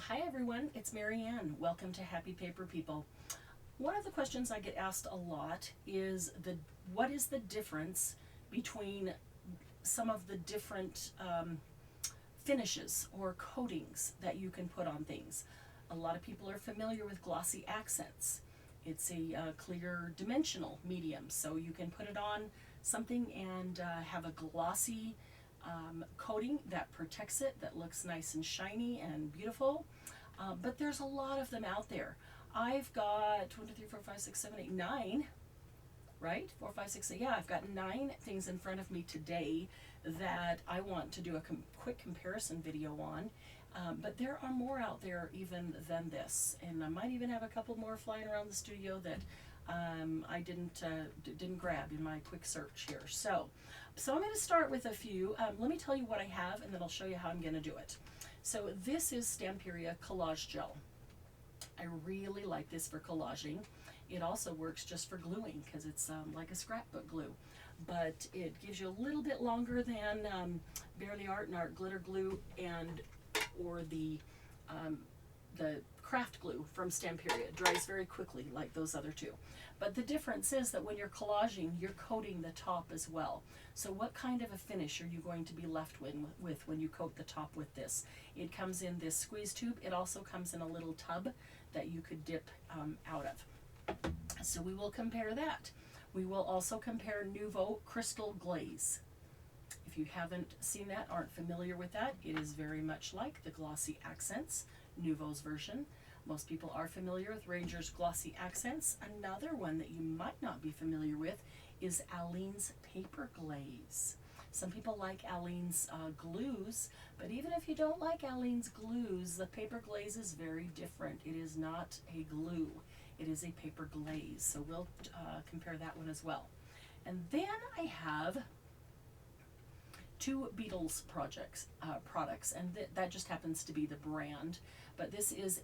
Hi everyone, it's Marianne. Welcome to Happy Paper People. One of the questions I get asked a lot is what is the difference between some of the different finishes or coatings that you can put on things. A lot of people are familiar with Glossy Accents. It's a clear dimensional medium, so you can put it on something and have a glossy coating that protects it, that looks nice and shiny and beautiful. But there's a lot of them out there. I've got 1, 2, 3, 4, 5, 6, 7, 8, 9, right? 4, 5, 6, 8. Yeah, I've got 9 things in front of me today that I want to do a quick comparison video on. But there are more out there even than this, and I might even have a couple more flying around the studio that I didn't grab in my quick search here. So I'm going to start with a few. Let me tell you what I have, and then I'll show you how I'm going to do it. So this is Stamperia Collage Gel. I really like this for collaging. It also works just for gluing because it's like a scrapbook glue, but it gives you a little bit longer than Barely Art and Art Glitter Glue or the craft glue from Stamperia. It dries very quickly like those other two. But the difference is that when you're collaging, you're coating the top as well. So what kind of a finish are you going to be left with when you coat the top with this? It comes in this squeeze tube. It also comes in a little tub that you could dip out of. So we will compare that. We will also compare Nuvo Crystal Glaze. If you haven't seen that, aren't familiar with that, it is very much like the Glossy Accents, Nuvo's version. Most people are familiar with Ranger's Glossy Accents. Another one that you might not be familiar with is Aleene's Paper Glaze. Some people like Aleene's glues, but even if you don't like Aleene's glues, the paper glaze is very different. It is not a glue, it is a paper glaze. So we'll compare that one as well. And then I have 2 Beetles products, and that just happens to be the brand. But this is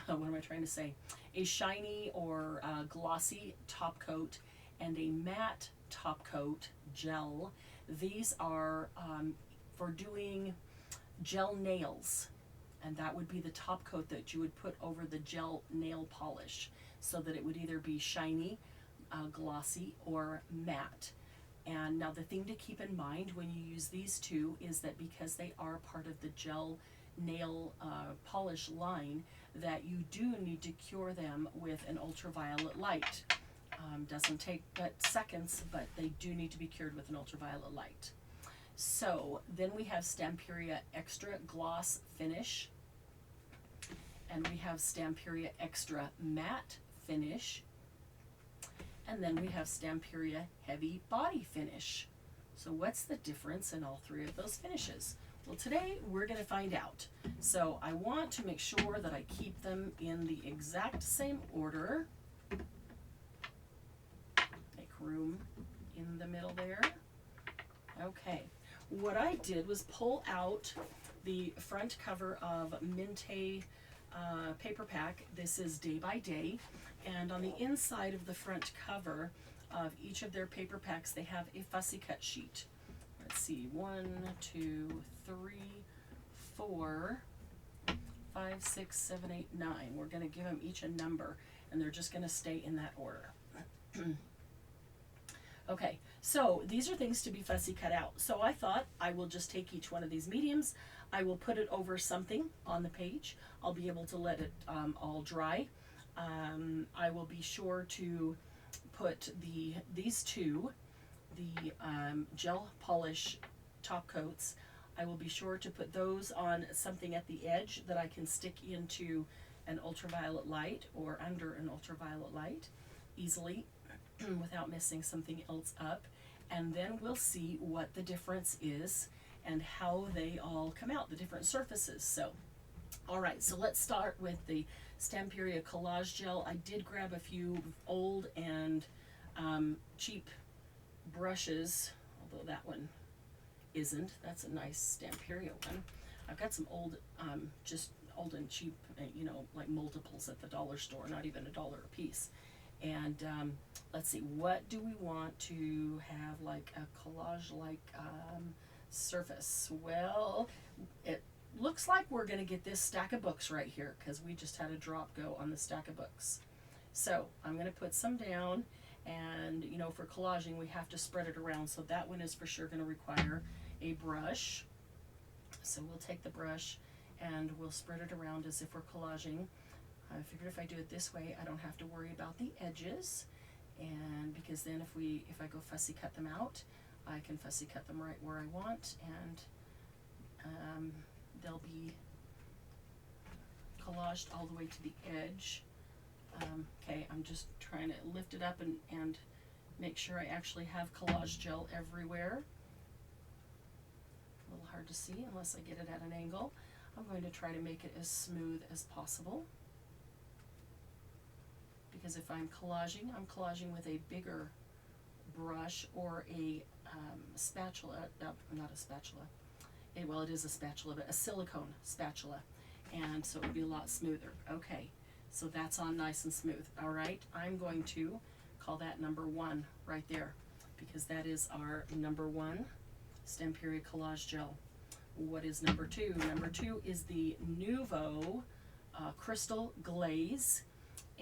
what am I trying to say? A shiny or glossy top coat and a matte top coat gel. These are for doing gel nails, and that would be the top coat that you would put over the gel nail polish so that it would either be shiny, glossy, or matte. And now the thing to keep in mind when you use these two is that because they are part of the gel nail polish line, that you do need to cure them with an ultraviolet light. Doesn't take but seconds, but they do need to be cured with an ultraviolet light. So then we have Stamperia Extra Gloss Finish, and we have Stamperia Extra Matte Finish, and then we have Stamperia Heavy Body Finish. So what's the difference in all 3 of those finishes? Well, today we're going to find out. So I want to make sure that I keep them in the exact same order. Make room in the middle there. Okay. What I did was pull out the front cover of Minte paper pack. This is Day by Day, and on the inside of the front cover of each of their paper packs they have a fussy cut sheet. Let's see, 1, 2, 3, 4, 5, 6, 7, 8, 9. We're going to give them each a number, and they're just going to stay in that order. Okay, so these are things to be fussy cut out. So I thought I will just take each one of these mediums, I will put it over something on the page. I'll be able to let it all dry. I will be sure to put these two, the gel polish top coats, I will be sure to put those on something at the edge that I can stick into an ultraviolet light or under an ultraviolet light easily without messing something else up. And then we'll see what the difference is and how they all come out, the different surfaces. So, all right, so let's start with the Stamperia Collage Gel. I did grab a few old and cheap brushes, although that one isn't. That's a nice Stamperia one. I've got some old, just old and cheap, you know, like multiples at the dollar store, not even $1 a piece. And let's see, what do we want to have, like a collage, like surface. Well, it looks like we're going to get this stack of books right here because we just had a drop go on the stack of books. So I'm going to put some down, and you know, for collaging we have to spread it around, so that one is for sure going to require a brush. So we'll take the brush and we'll spread it around as if we're collaging. I figured if I do it this way I don't have to worry about the edges, and because then if I go fussy cut them out, I can fussy cut them right where I want, and they'll be collaged all the way to the edge. Okay, I'm just trying to lift it up and make sure I actually have collage gel everywhere. A little hard to see unless I get it at an angle. I'm going to try to make it as smooth as possible, because if I'm collaging with a bigger brush or a spatula, not a spatula, well, it is a spatula, but a silicone spatula, and so it would be a lot smoother. Okay, so that's on nice and smooth. All right, I'm going to call that number 1 right there, because that is our number 1 Stamperia collage gel. What is number 2? Number 2 is the Nuvo Crystal Glaze.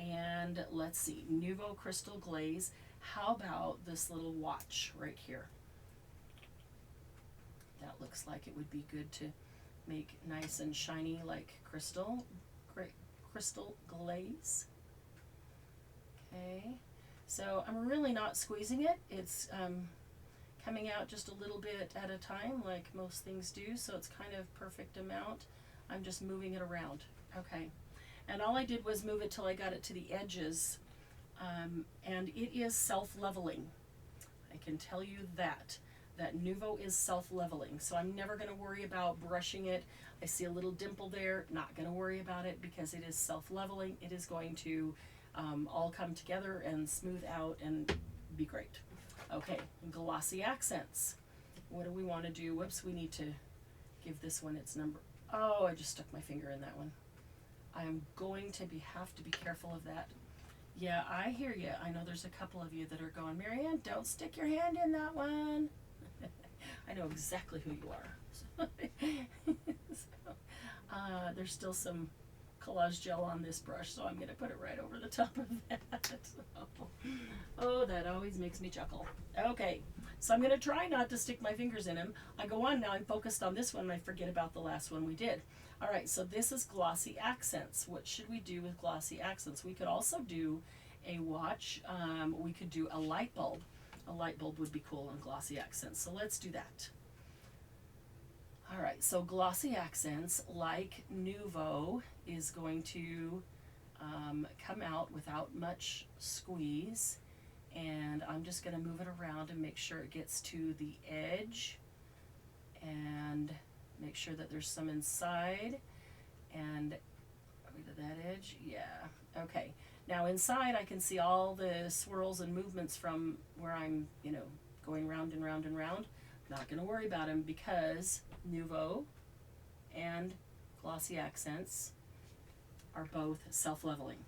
And let's see, Nuvo Crystal Glaze. How about this little watch right here? That looks like it would be good to make nice and shiny like crystal. Great crystal glaze. Okay, so I'm really not squeezing it. It's coming out just a little bit at a time, like most things do, so it's kind of perfect amount. I'm just moving it around. Okay, and all I did was move it till I got it to the edges, and it is self-leveling. I can tell you that Nuvo is self-leveling, so I'm never going to worry about brushing it. I see a little dimple there, not going to worry about it because it is self-leveling. It is going to all come together and smooth out and be great. Okay, Glossy Accents. What do we want to do? Whoops, we need to give this one its number. Oh, I just stuck my finger in that one. I'm going to have to be careful of that. Yeah, I hear you. I know there's a couple of you that are going, Marianne, don't stick your hand in that one. I know exactly who you are. So, there's still some collage gel on this brush, so I'm going to put it right over the top of that. Oh, that always makes me chuckle. Okay, so I'm going to try not to stick my fingers in them. I go on now, I'm focused on this one, and I forget about the last one we did. All right, so this is Glossy Accents. What should we do with Glossy Accents? We could also do a watch. We could do a light bulb. A light bulb would be cool on Glossy Accents, so let's do that. All right, so Glossy Accents, like Nuvo, is going to come out without much squeeze, and I'm just going to move it around and make sure it gets to the edge, and make sure that there's some inside, and are we to that edge? Yeah, okay. Now inside I can see all the swirls and movements from where I'm, you know, going round and round and round. Not going to worry about them because Nuvo and Glossy Accents are both self-leveling.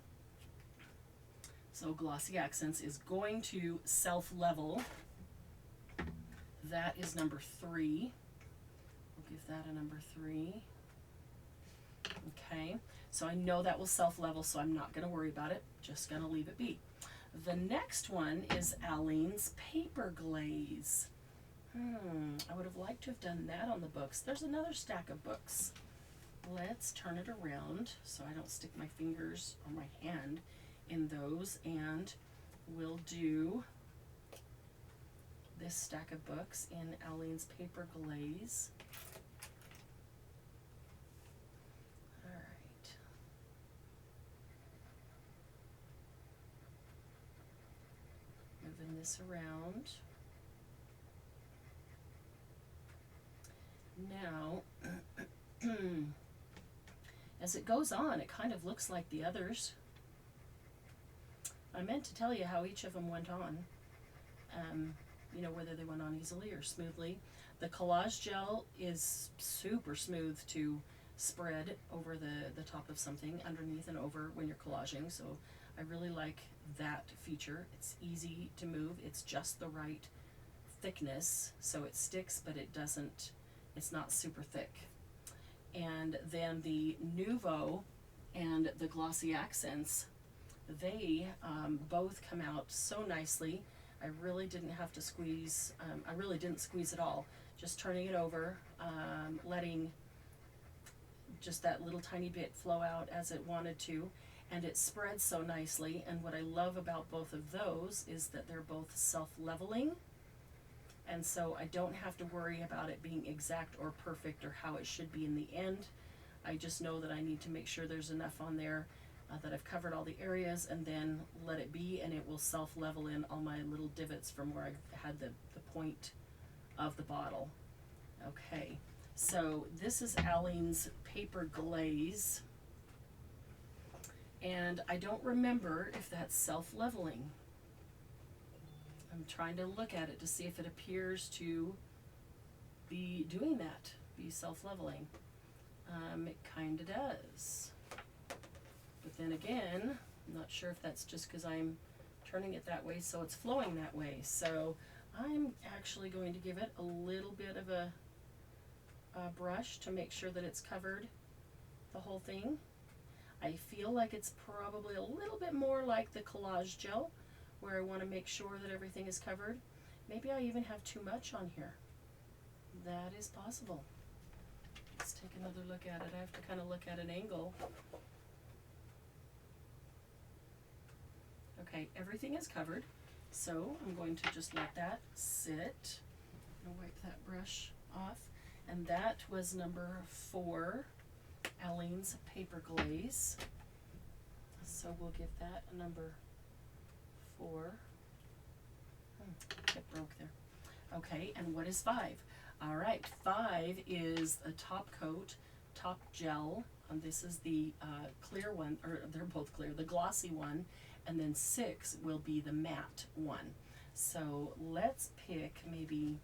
So Glossy Accents is going to self-level. That is number 3. We'll give that a number 3. Okay, so I know that will self-level, so I'm not going to worry about it. Just going to leave it be. The next one is Aleene's Paper Glaze. I would have liked to have done that on the books. There's another stack of books. Let's turn it around so I don't stick my fingers or my hand in those, and we'll do this stack of books in Aleene's Paper Glaze. All right. Moving this around. Now, as it goes on, it kind of looks like the others. I meant to tell you how each of them went on, you know, whether they went on easily or smoothly. The collage gel is super smooth to spread over the top of something, underneath and over when you're collaging, so I really like that feature. It's easy to move. It's just the right thickness, so it sticks, but it's not super thick. And then the Nuvo and the Glossy Accents, they both come out so nicely. I really didn't have to squeeze, I really didn't squeeze at all. Just turning it over, letting just that little tiny bit flow out as it wanted to, and it spreads so nicely. And what I love about both of those is that they're both self-leveling, and so I don't have to worry about it being exact or perfect or how it should be in the end. I just know that I need to make sure there's enough on there that I've covered all the areas, and then let it be, and it will self-level in all my little divots from where I had the point of the bottle. Okay, so this is Aleene's Paper Glaze, and I don't remember if that's self-leveling. I'm trying to look at it to see if it appears to be doing that, be self-leveling. It kind of does. But then again, I'm not sure if that's just because I'm turning it that way so it's flowing that way. So I'm actually going to give it a little bit of a brush to make sure that it's covered the whole thing. I feel like it's probably a little bit more like the collage gel, where I want to make sure that everything is covered. Maybe I even have too much on here. That is possible. Let's take another look at it. I have to kind of look at an angle. Okay, everything is covered, so I'm going to just let that sit. I'm going to wipe that brush off. And that was number 4, Aleene's Paper Glaze. So we'll give that a number 4. It broke there. Okay, and what is 5? All right, 5 is a top coat, top gel. This is the clear one, or they're both clear, the glossy one, and then 6 will be the matte one. So let's pick maybe,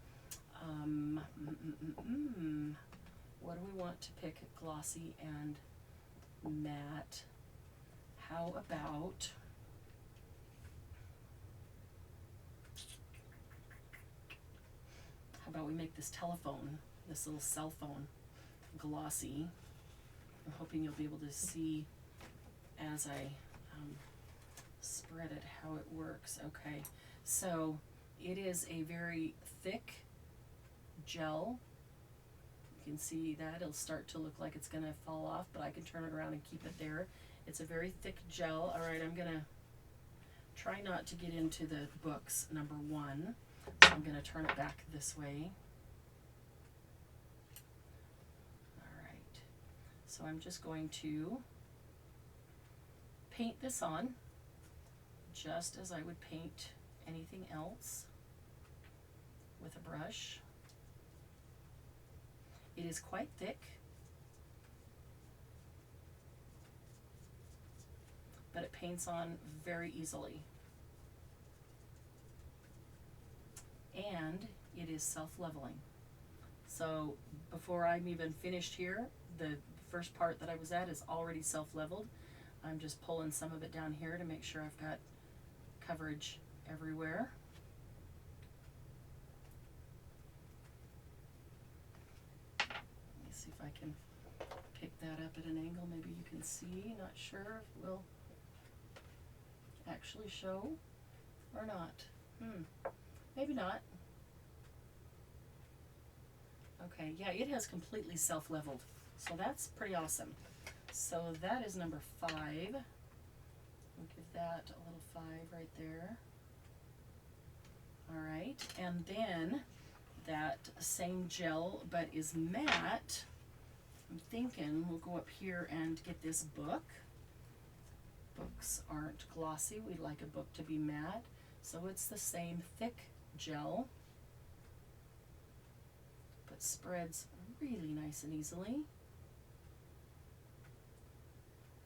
what do we want to pick? Glossy and matte. How about, we make this telephone, this little cell phone, glossy. I'm hoping you'll be able to see as I spread it how it works. Okay, so it is a very thick gel. You can see that it'll start to look like it's gonna fall off, but I can turn it around and keep it there. It's a very thick gel. All right, I'm gonna try not to get into the books, number 1. So I'm gonna turn it back this way. All right, so I'm just going to paint this on, just as I would paint anything else with a brush. It is quite thick, but it paints on very easily. And it is self-leveling. So before I'm even finished here, the first part that I was at is already self-leveled. I'm just pulling some of it down here to make sure I've got coverage everywhere. Let me see if I can pick that up at an angle. Maybe you can see. Not sure if it will actually show or not. Maybe not. Okay, yeah, it has completely self-leveled, so that's pretty awesome. So that is number 5. We'll give that a little 5 right there. All right, and then that same gel, but is matte. I'm thinking we'll go up here and get this book. Books aren't glossy. We'd like a book to be matte. So it's the same thick gel, but spreads really nice and easily.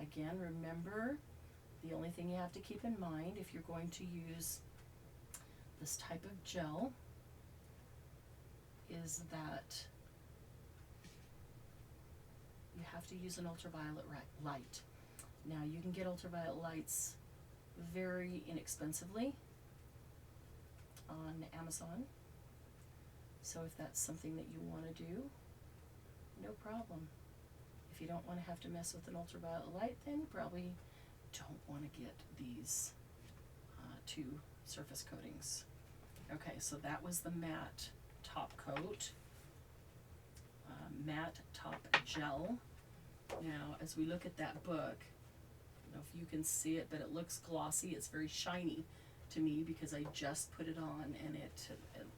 Again, remember, the only thing you have to keep in mind if you're going to use this type of gel is that you have to use an ultraviolet light. Now, you can get ultraviolet lights very inexpensively on Amazon. So if that's something that you want to do, no problem. If you don't want to have to mess with an ultraviolet light, then you probably don't want to get these two surface coatings. Okay, so that was the matte top coat, matte top gel. Now, as we look at that book, I don't know if you can see it, but it looks glossy. It's very shiny to me because I just put it on, and it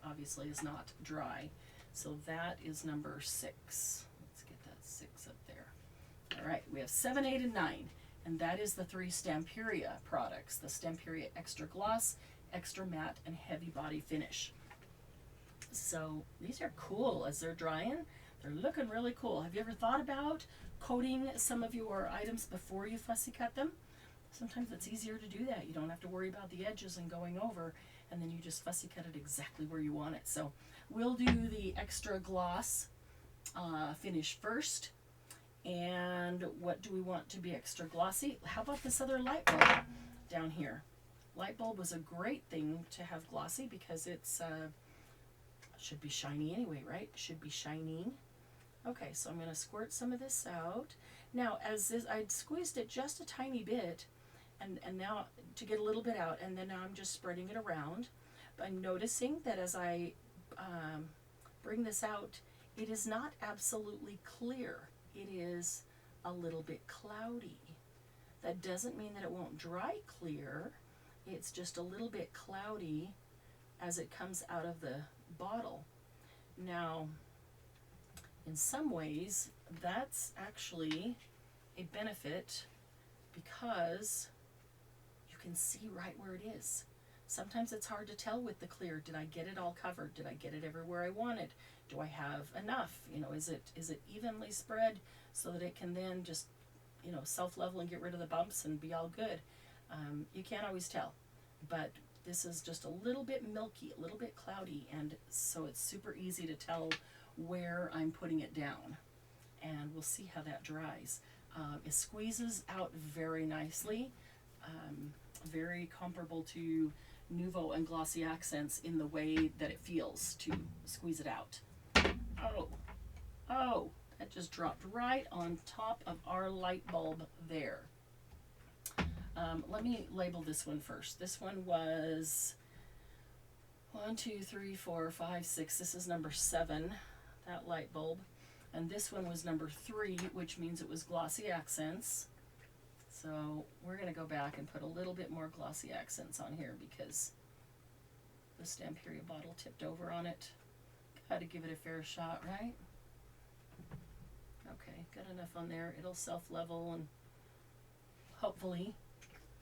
obviously is not dry. So that is number 6. Let's get that 6 up there. All right, we have 7, 8, and 9, and that is the 3 Stamperia products, the Stamperia Extra Gloss, Extra Matte, and Heavy Body Finish. So these are cool as they're drying. They're looking really cool. Have you ever thought about coating some of your items before you fussy cut them? Sometimes it's easier to do that. You don't have to worry about the edges and going over, and then you just fussy cut it exactly where you want it. So we'll do the Extra Gloss finish first. And what do we want to be extra glossy? How about this other light bulb down here? Light bulb was a great thing to have glossy because it's should be shiny anyway, right? Should be shining. Okay, so I'm going to squirt some of this out. Now, as this, I'd squeezed it just a tiny bit, and now to get a little bit out, and then now I'm just spreading it around. But I'm noticing that as I bring this out, it is not absolutely clear. It is a little bit cloudy. That doesn't mean that it won't dry clear. It's just a little bit cloudy as it comes out of the bottle. Now, in some ways, that's actually a benefit because you can see right where it is. Sometimes it's hard to tell with the clear. Did I get it all covered? Did I get it everywhere I wanted? Do I have enough? You know, is it evenly spread so that it can then just, you know, self-level and get rid of the bumps and be all good? You can't always tell, but this is just a little bit milky, a little bit cloudy, and so it's super easy to tell where I'm putting it down. And we'll see how that dries. It squeezes out very nicely, very comparable to Nuvo and Glossy Accents in the way that it feels to squeeze it out. Oh, that just dropped right on top of our light bulb there. Let me label this one first. This one was 1, 2, 3, 4, 5, 6. This is number 7, that light bulb. And this one was number 3, which means it was Glossy Accents. So we're going to go back and put a little bit more Glossy Accents on here because the Stamperia bottle tipped over on it. Got to give it a fair shot, right? Okay, got enough on there. It'll self-level and hopefully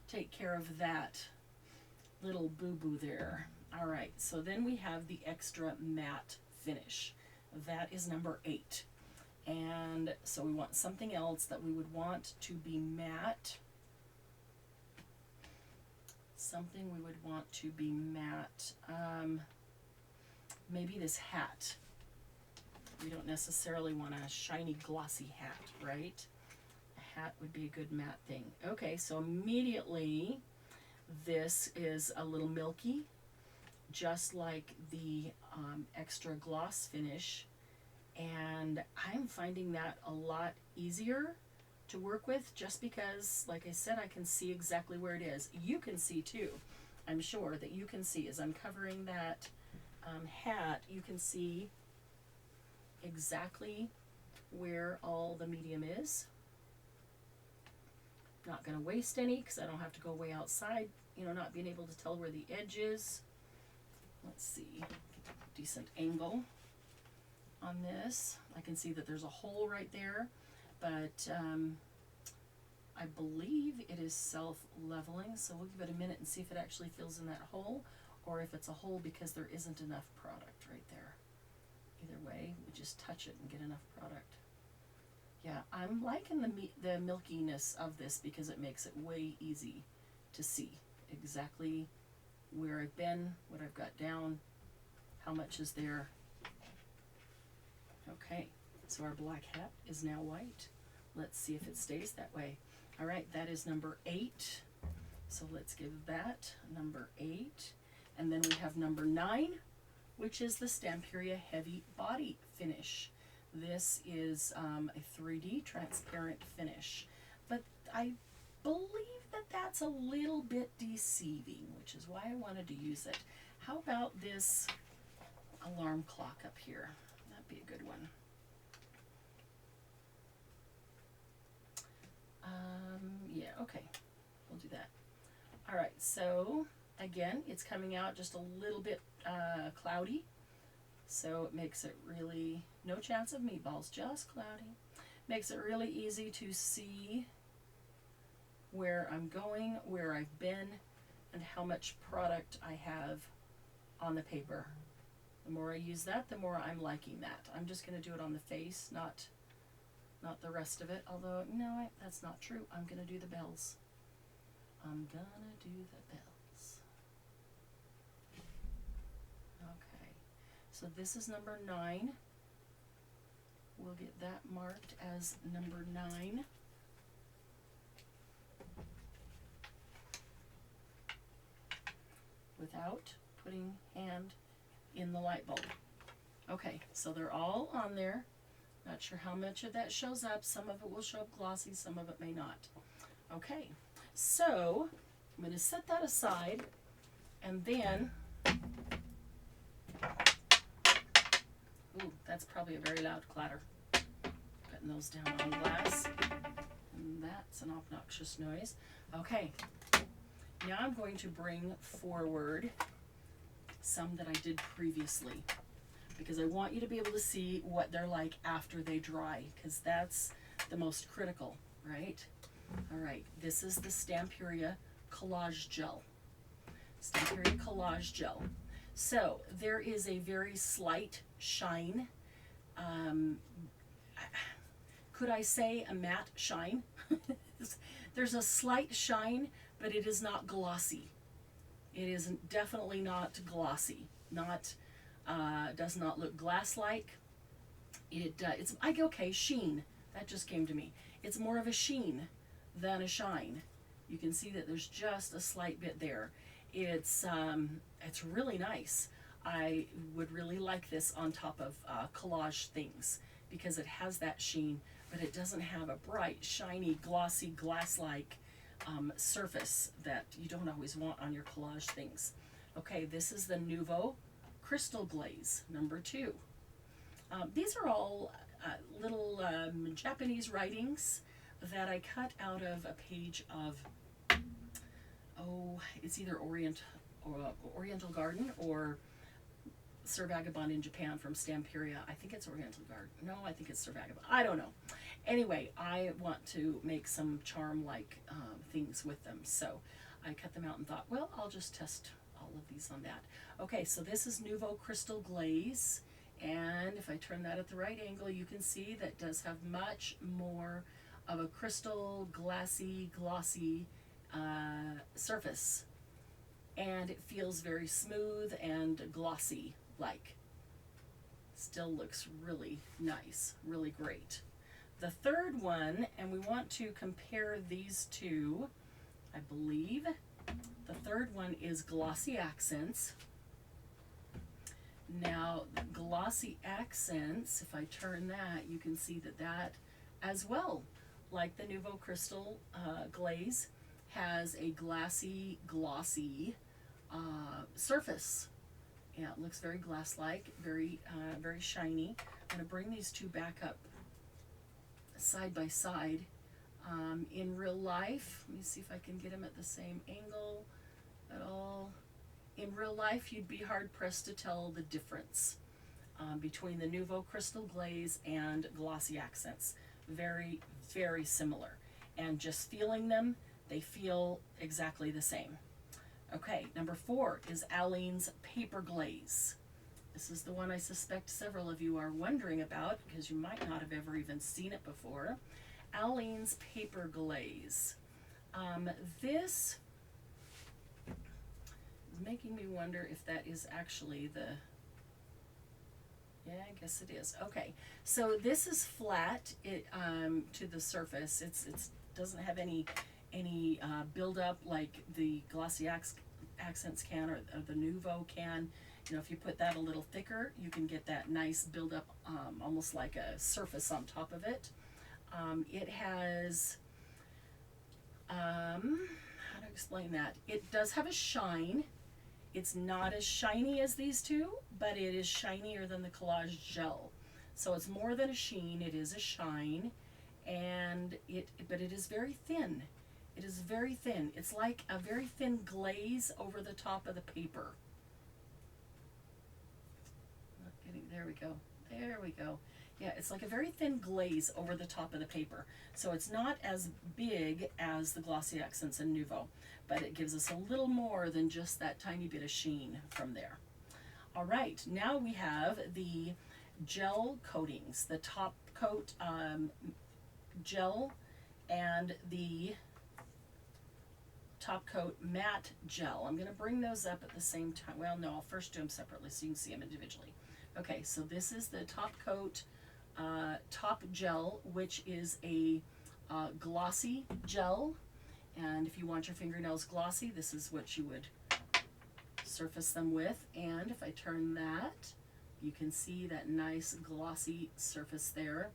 take care of that little boo-boo there. All right, so then we have the Extra Matte Finish. That is number 8. And so we want something else that we would want to be matte. Something we would want to be matte. Maybe this hat. We don't necessarily want a shiny glossy hat, right? A hat would be a good matte thing. Okay, so immediately this is a little milky, just like the Extra Gloss Finish. And I'm finding that a lot easier to work with just because, like I said, I can see exactly where it is. You can see too. I'm sure that you can see as I'm covering that hat, you can see exactly where all the medium is. Not going to waste any because I don't have to go way outside, you know, not being able to tell where the edge is. Let's see, decent angle on this. I can see that there's a hole right there, but I believe it is self-leveling, so we'll give it a minute and see if it actually fills in that hole or if it's a hole because there isn't enough product right there. Either way, we just touch it and get enough product. Yeah, I'm liking the milkiness of this because it makes it way easy to see exactly where I've been, what I've got down, how much is there. Okay, so our black hat is now white. Let's see if it stays that way. All right, that is number 8. So let's give that number 8. And then we have number 9, which is the Stamperia Heavy Body Finish. This is a 3D transparent finish, but I believe that that's a little bit deceiving, which is why I wanted to use it. How about this alarm clock up here? That'd be a good one. Yeah, okay, we'll do that. All right, so again, it's coming out just a little bit cloudy, so it makes it really, no chance of meatballs, just cloudy. Makes it really easy to see where I'm going, where I've been, and how much product I have on the paper. The more I use that, the more I'm liking that. I'm just going to do it on the face, not the rest of it, although, no, that's not true. I'm going to do the bells. I'm going to do the bells. Okay, so this is number 9. We'll get that marked as number 9. Without putting hand in the light bulb. Okay, so they're all on there. Not sure how much of that shows up. Some of it will show up glossy, some of it may not. Okay, so I'm going to set that aside, and then, ooh, that's probably a very loud clatter. Putting those down on glass, and that's an obnoxious noise. Okay, now I'm going to bring forward some that I did previously, because I want you to be able to see what they're like after they dry, because that's the most critical, right? All right, this is the Stamperia Collage Gel. Stamperia Collage Gel. So there is a very slight shine. Could I say a matte shine? There's a slight shine, but it is not glossy. It is definitely not glossy. Not does not look glass-like. It's okay, sheen. That just came to me. It's more of a sheen than a shine. You can see that there's just a slight bit there. It's really nice. I would really like this on top of collage things because it has that sheen, but it doesn't have a bright, shiny, glossy, glass-like surface that you don't always want on your collage things. Okay, this is the Nuvo Crystal Glaze, number 2. These are all little Japanese writings that I cut out of a page of, it's either Oriental Garden or Sir Vagabond in Japan from Stamperia. I think it's Oriental Garden. No, I think it's Sir Vagabond. I don't know. Anyway, I want to make some charm-like things with them, so I cut them out and thought, well, I'll just test all of these on that. Okay, so this is Nuvo Crystal Glaze, and if I turn that at the right angle, you can see that does have much more of a crystal, glassy, glossy surface, and it feels very smooth and glossy-like. Still looks really nice, really great. The third one, and we want to compare these two, I believe. The third one is Glossy Accents. Now, Glossy Accents, if I turn that, you can see that that as well, like the Nuvo Crystal Glaze, has a glassy, glossy surface. Yeah, it looks very glass-like, very shiny. I'm going to bring these two back up side by side. In real life, let me see if I can get them at the same angle at all. In real life, you'd be hard-pressed to tell the difference between the Nuvo Crystal Glaze and Glossy Accents. Very, very similar. And just feeling them, they feel exactly the same. Okay, number 4 is Aleene's Paper Glaze. This is the one I suspect several of you are wondering about because you might not have ever even seen it before. Aleene's Paper Glaze. This is making me wonder if that is actually the, yeah, I guess it is. Okay, so this is flat to the surface. It doesn't have any build up like the Glossy Accents can or the Nuvo can. You know, if you put that a little thicker, you can get that nice build-up, almost like a surface on top of it. It has, how to explain that? It does have a shine. It's not as shiny as these two, but it is shinier than the Collage Gel. So it's more than a sheen, it is a shine, and but it is very thin. It is very thin. It's like a very thin glaze over the top of the paper. Not getting, there we go. There we go. Yeah, it's like a very thin glaze over the top of the paper. So it's not as big as the Glossy Accents and Nuvo, but it gives us a little more than just that tiny bit of sheen from there. All right, now we have the gel coatings, the top coat gel and the top coat matte gel. I'm going to bring those up at the same time. Well, no, I'll first do them separately so you can see them individually. Okay, so this is the top coat top gel, which is a glossy gel. And if you want your fingernails glossy, this is what you would surface them with. And if I turn that, you can see that nice glossy surface there.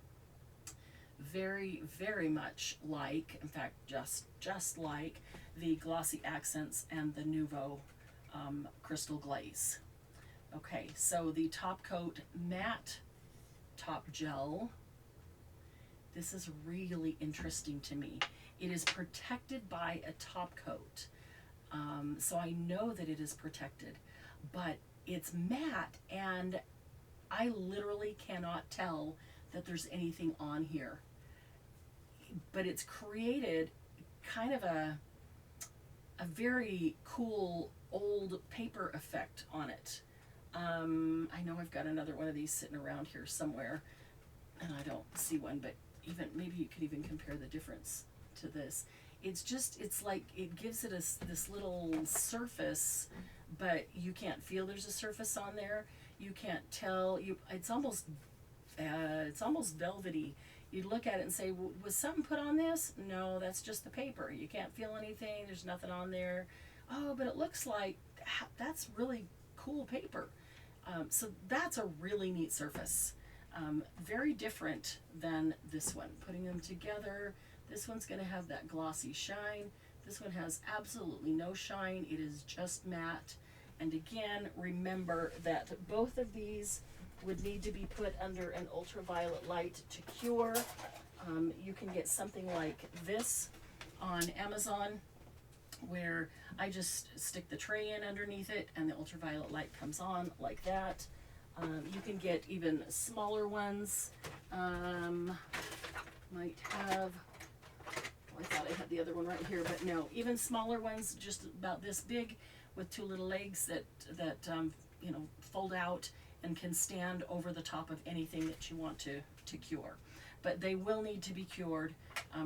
Very, very much like, in fact, just like the Glossy Accents and the Nuvo Crystal Glaze. Okay, so the top coat matte top gel, this is really interesting to me. It is protected by a top coat, so I know that it is protected, but it's matte, and I literally cannot tell that there's anything on here. But it's created kind of a very cool old paper effect on it. I know I've got another one of these sitting around here somewhere, and I don't see one, but even maybe you could even compare the difference to this. It's just, it's like it gives it this little surface, but you can't feel there's a surface on there. You can't tell. It's almost velvety. You'd look at it and say, was something put on this? No, that's just the paper. You can't feel anything. There's nothing on there. Oh, but it looks like that's really cool paper. So that's a really neat surface. Very different than this one. Putting them together, this one's going to have that glossy shine. This one has absolutely no shine. It is just matte. And again, remember that both of these would need to be put under an ultraviolet light to cure. You can get something like this on Amazon, where I just stick the tray in underneath it and the ultraviolet light comes on like that. You can get even smaller ones. Might have, I thought I had the other one right here, but no, even smaller ones just about this big with two little legs that you know, fold out and can stand over the top of anything that you want to cure. But they will need to be cured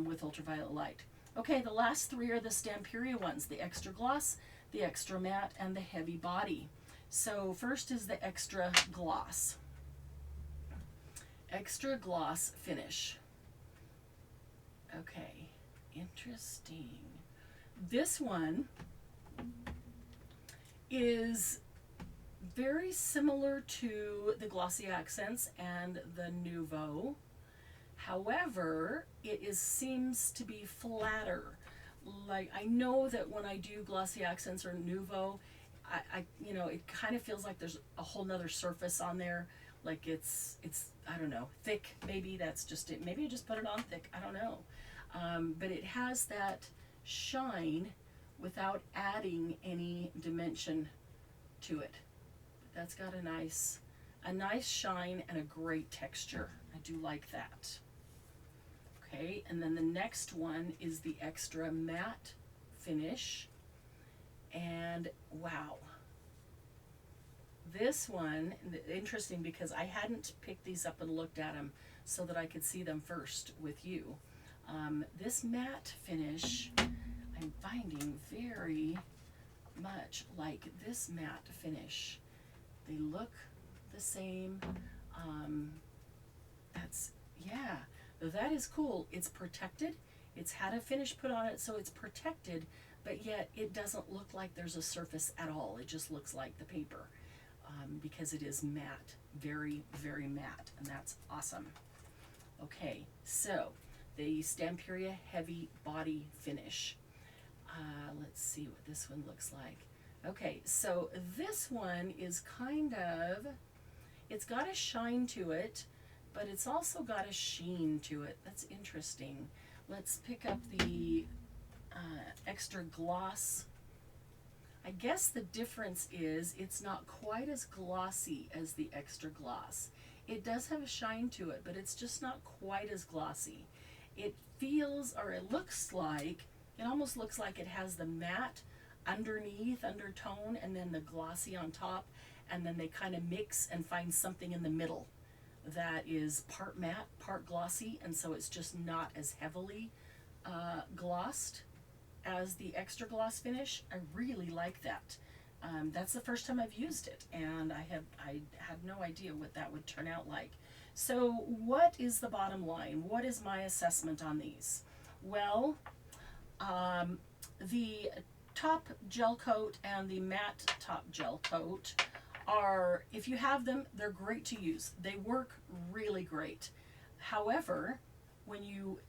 with ultraviolet light. Okay, the last three are the Stamperia ones, the extra gloss, the extra matte, and the heavy body. So first is the extra gloss. Extra gloss finish. Okay, interesting. This one is very similar to the Glossy Accents and the Nuvo. However, it seems to be flatter. Like, I know that when I do Glossy Accents or Nuvo, I you know, it kind of feels like there's a whole nother surface on there. Like it's I don't know, thick. Maybe that's just it. Maybe I just put it on thick. I don't know. But it has that shine without adding any dimension to it. But that's got a nice shine and a great texture. I do like that. Okay, and then the next one is the extra matte finish. And wow, this one, interesting because I hadn't picked these up and looked at them so that I could see them first with you. This matte finish I'm finding very much like this matte finish. They look the same. Yeah, that is cool. It's protected. It's had a finish put on it, so it's protected, but yet it doesn't look like there's a surface at all. It just looks like the paper. because it is matte, very, very matte, and that's awesome. Okay, so the Stamperia Heavy Body Finish. Let's see what this one looks like. Okay, so this one is kind of, it's got a shine to it, but it's also got a sheen to it. That's interesting. Let's pick up the extra gloss. I guess the difference is it's not quite as glossy as the extra gloss. It does have a shine to it, but it's just not quite as glossy. It feels, or it looks like, it almost looks like it has the matte underneath, undertone, and then the glossy on top, and then they kind of mix and find something in the middle that is part matte, part glossy, and so it's just not as heavily glossed as the extra gloss finish. I really like that. That's the first time I've used it, and I had no idea what that would turn out like. So what is the bottom line? What is my assessment on these? Well, the top gel coat and the matte top gel coat are, if you have them, they're great to use. They work really great. However,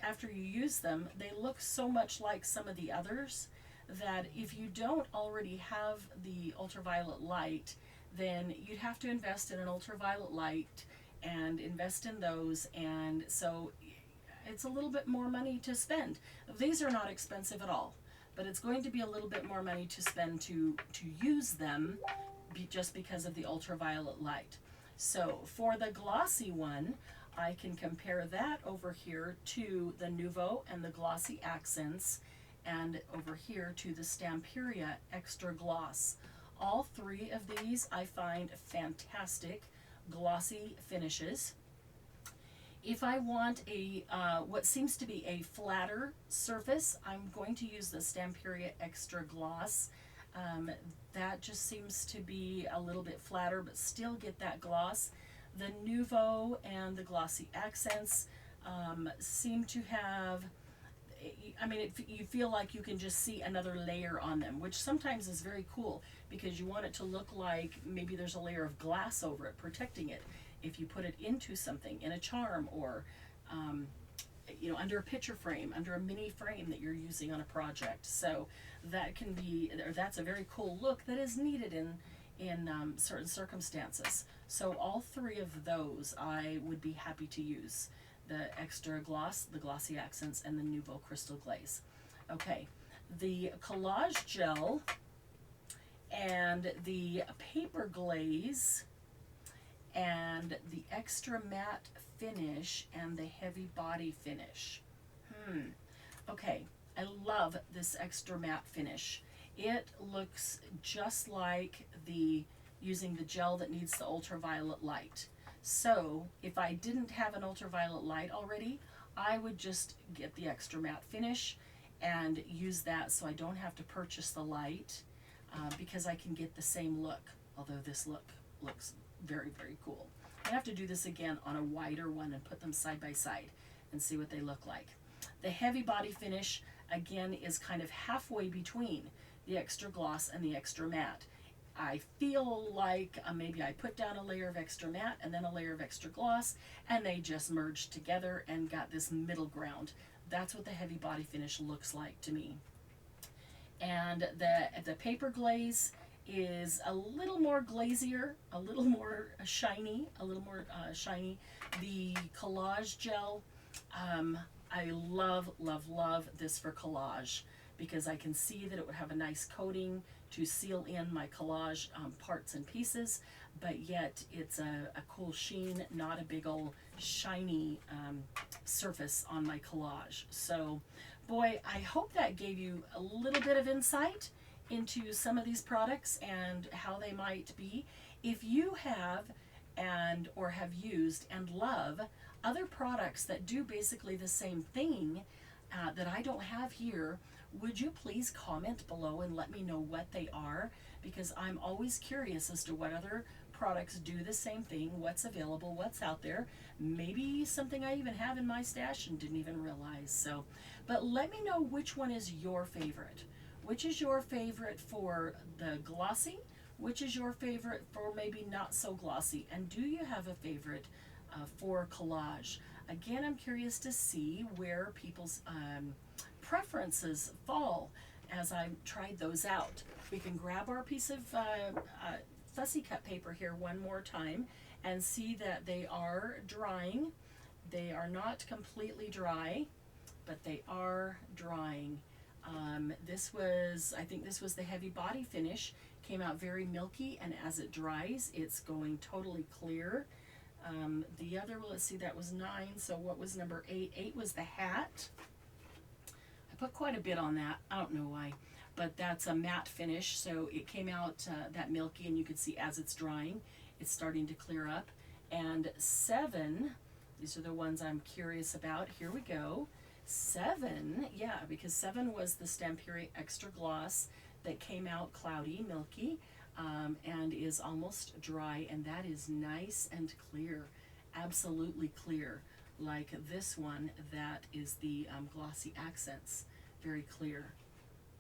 after you use them, they look so much like some of the others that if you don't already have the ultraviolet light, then you'd have to invest in an ultraviolet light and invest in those, and so it's a little bit more money to spend. These are not expensive at all, but it's going to be a little bit more money to spend to use them just because of the ultraviolet light. So for the glossy one, I can compare that over here to the Nuvo and the Glossy Accents, and over here to the Stamperia Extra Gloss. All three of these I find fantastic glossy finishes. If I want a what seems to be a flatter surface, I'm going to use the Stamperia Extra Gloss. That just seems to be a little bit flatter, but still get that gloss. The Nuvo and the Glossy Accents seem to have, I mean, you feel like you can just see another layer on them, which sometimes is very cool because you want it to look like maybe there's a layer of glass over it, protecting it. If you put it into something, in a charm, or under a picture frame, under a mini frame that you're using on a project. So that can be, or that's a very cool look that is needed in certain circumstances. So all three of those I would be happy to use. The Extra Gloss, the Glossy Accents, and the Nuvo Crystal Glaze. Okay, the Collage Gel and the Paper Glaze and the Extra Matte Finish and the Heavy Body Finish. Okay, I love this Extra Matte Finish. It looks just like using the gel that needs the ultraviolet light. So if I didn't have an ultraviolet light already, I would just get the Extra Matte Finish and use that so I don't have to purchase the light, because I can get the same look, although this looks very, very cool. I have to do this again on a wider one and put them side by side and see what they look like. The Heavy Body Finish, again, is kind of halfway between the Extra Gloss and the Extra Matte. I feel like maybe I put down a layer of Extra Matte and then a layer of Extra Gloss, and they just merged together and got this middle ground. That's what the Heavy Body Finish looks like to me. And the Paper Glaze is a little more glazier, a little more shiny, The Collage Gel, I love, love, love this for collage because I can see that it would have a nice coating to seal in my collage parts and pieces, but yet it's a cool sheen, not a big old shiny surface on my collage. So boy, I hope that gave you a little bit of insight into some of these products and how they might be. If you have or have used and love other products that do basically the same thing that I don't have here, would you please comment below and let me know what they are, because I'm always curious as to what other products do the same thing, what's available, what's out there, maybe something I even have in my stash and didn't even realize. So, but let me know which one is your favorite. Which is your favorite for the glossy? which is your favorite for maybe not so glossy? And do you have a favorite for collage? Again, I'm curious to see where people's preferences fall as I tried those out. We can grab our piece of fussy cut paper here one more time and see that they are drying. They are not completely dry, but they are drying. I think this was the heavy body finish. Came out very milky, and as it dries, it's going totally clear. The other, well, let's see, that was 9, so what was number 8? 8 was the hat. I put quite a bit on that, I don't know why, but that's a matte finish, so it came out that milky, and you can see as it's drying, it's starting to clear up. And 7, these are the ones I'm curious about. Here we go. 7, yeah, because 7 was the Stamperia Extra Gloss that came out cloudy, milky, and is almost dry, and that is nice and clear, absolutely clear, like this one that is the Glossy Accents, very clear.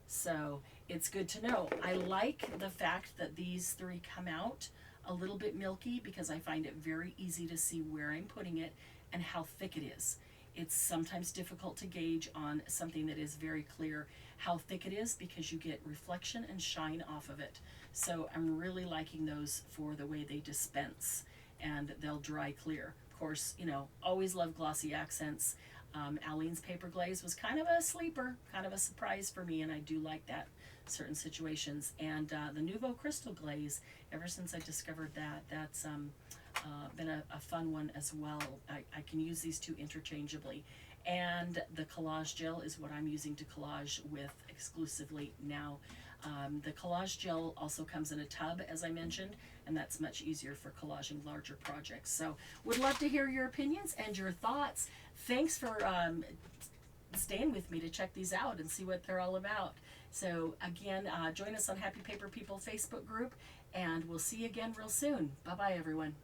So it's good to know. I like the fact that these 3 come out a little bit milky because I find it very easy to see where I'm putting it and how thick it is. It's sometimes difficult to gauge on something that is very clear how thick it is because you get reflection and shine off of it. So I'm really liking those for the way they dispense, and they'll dry clear. Of course, you know, always love Glossy Accents. Aline's Paper Glaze was kind of a sleeper, kind of a surprise for me, and I do like that certain situations. And the Nuvo Crystal Glaze, ever since I discovered that, that's been a fun one as well. I can use these 2 interchangeably. And the collage gel is what I'm using to collage with exclusively now. The collage gel also comes in a tub, as I mentioned, and that's much easier for collaging larger projects. So would love to hear your opinions and your thoughts. Thanks for staying with me to check these out and see what they're all about. So again, join us on Happy Paper People Facebook group, and we'll see you again real soon. Bye-bye, everyone.